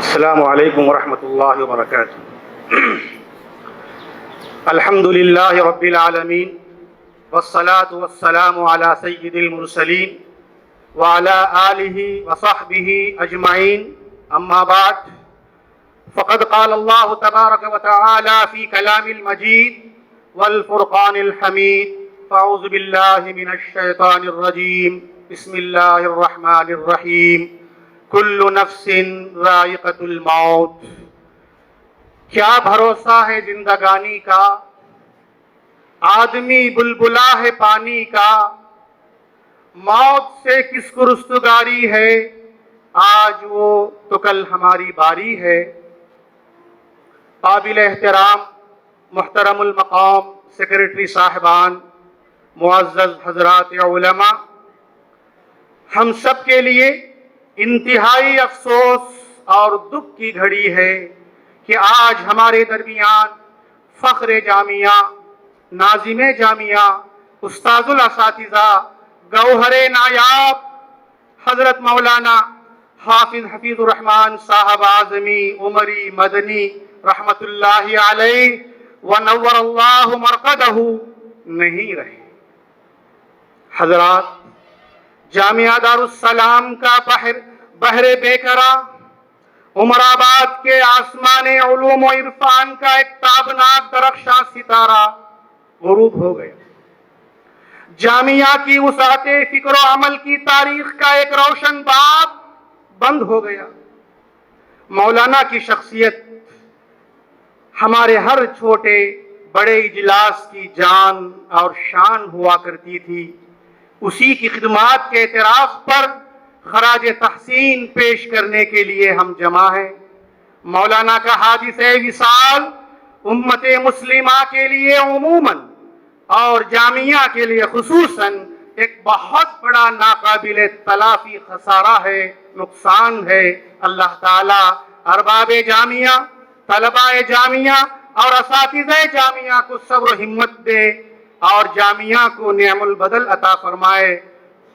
السلام علیکم ورحمۃ اللہ وبرکاتہ۔ الحمد للہ رب العالمین والصلاة والسلام علی سید المرسلین وعلی آلہ وصحبہ اجمعین، اما بعد فقد قال اللہ تبارک وتعالی فی کلام المجید والفرقان الحمید، فاعوذ باللہ من الشیطان الرجیم، بسم اللہ الرحمن الرحیم، کل نفس ذائقۃ الموت۔ کیا بھروسہ ہے زندگانی کا، آدمی بلبلا ہے پانی کا، موت سے کس کو رستگاری ہے، آج وہ تو کل ہماری باری ہے۔ قابل احترام محترم المقام سیکریٹری صاحبان، معزز حضرات علماء، ہم سب کے لیے انتہائی افسوس اور دکھ کی گھڑی ہے کہ آج ہمارے درمیان فخر جامعہ، ناظم جامعہ، استاذ الاساتذہ، گوہر نایاب حضرت مولانا حافظ حفیظ الرحمان صاحب اعظمی عمری مدنی رحمت اللہ علیہ ونور اللہ مرقدہ نہیں رہے۔ حضرات، جامعہ دارالسلام کا بحر بیکرا، عمر آباد کے آسمان علوم و عرفان کا ایک تابناک درخشاں ستارہ غروب ہو گیا۔ جامعہ کی وسعت فکر و عمل کی تاریخ کا ایک روشن باب بند ہو گیا۔ مولانا کی شخصیت ہمارے ہر چھوٹے بڑے اجلاس کی جان اور شان ہوا کرتی تھی۔ اسی کی خدمات کے اعتراف پر خراج تحسین پیش کرنے کے لیے ہم جمع ہیں۔ مولانا کا حادثہ وصال امت مسلمہ کے لیے عموماً اور جامعہ کے لیے خصوصاً ایک بہت بڑا ناقابل تلافی خسارہ ہے، نقصان ہے۔ اللہ تعالیٰ ارباب جامعہ، طلباء جامعہ اور اساتذہ جامعہ کو صبر و ہمت دے اور جامعہ کو نعم البدل عطا فرمائے۔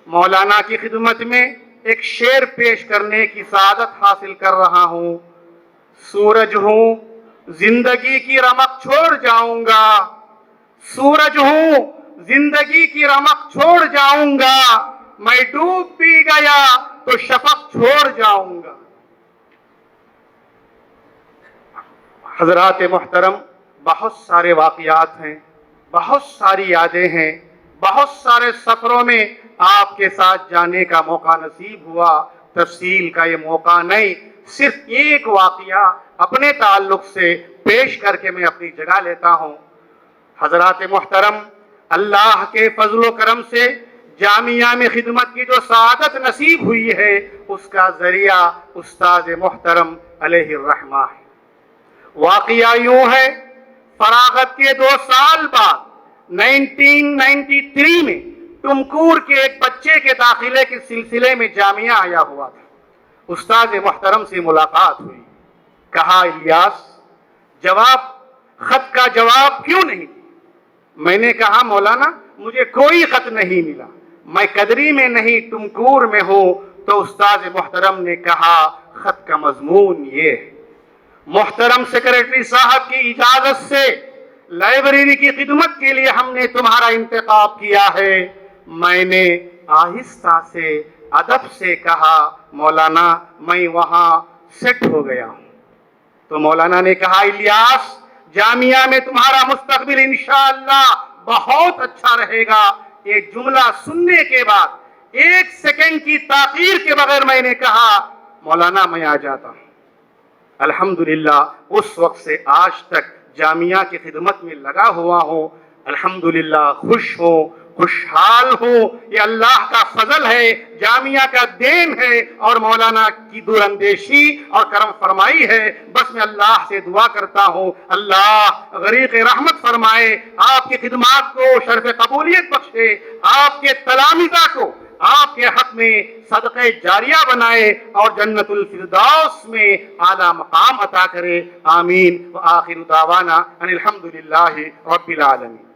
مولانا کی خدمت میں ایک شعر پیش کرنے کی سعادت حاصل کر رہا ہوں۔ سورج ہوں زندگی کی رمق چھوڑ جاؤں گا، سورج ہوں زندگی کی رمق چھوڑ جاؤں گا، میں ڈوب بھی گیا تو شفق چھوڑ جاؤں گا۔ حضرات محترم، بہت سارے واقعات ہیں، بہت ساری یادیں ہیں، بہت سارے سفروں میں آپ کے ساتھ جانے کا موقع نصیب ہوا۔ تفصیل کا یہ موقع نہیں، صرف ایک واقعہ اپنے تعلق سے پیش کر کے میں اپنی جگہ لیتا ہوں۔ حضرات محترم، اللہ کے فضل و کرم سے جامعہ میں خدمت کی جو سعادت نصیب ہوئی ہے، اس کا ذریعہ استاد محترم علیہ الرحمہ ہے۔ واقعہ یوں ہے، فراغت کے 2 سال بعد 1993 میں ٹمکور کے ایک بچے کے داخلے کے سلسلے میں جامعہ آیا ہوا تھا۔ استاد محترم سے ملاقات ہوئی، کہا الیاس خط کا جواب کیوں نہیں؟ میں نے کہا مولانا مجھے کوئی خط نہیں ملا، میں قدری میں نہیں ٹمکور میں ہوں۔ تو استاد محترم نے کہا خط کا مضمون یہ ہے، محترم سیکریٹری صاحب کی اجازت سے لائبریری کی خدمت کے لیے ہم نے تمہارا انتخاب کیا ہے۔ میں نے آہستہ سے ادب سے کہا مولانا میں وہاں سیٹ ہو گیا ہوں۔ تو مولانا نے کہا الیاس جامعہ میں تمہارا مستقبل انشاءاللہ بہت اچھا رہے گا۔ یہ جملہ سننے کے بعد 1 سیکنڈ کی تاخیر کے بغیر میں نے کہا مولانا میں آ جاتا ہوں۔ الحمدللہ اس وقت سے آج تک جامعہ کی خدمت میں لگا ہوا ہوں۔ الحمدللہ خوش ہوں، خوشحال ہوں۔ یہ اللہ کا فضل ہے، جامعہ کا دین ہے اور مولانا کی دور اندیشی اور کرم فرمائی ہے۔ بس میں اللہ سے دعا کرتا ہوں اللہ غریق رحمت فرمائے، آپ کی خدمات کو شرف قبولیت بخشے، آپ کے تلامذہ کو آپ کے حق میں صدقہ جاریہ بنائے اور جنت الفردوس میں اعلیٰ مقام عطا کرے۔ آمین۔ وآخر دعوانا ان الحمدللہ رب العالمین۔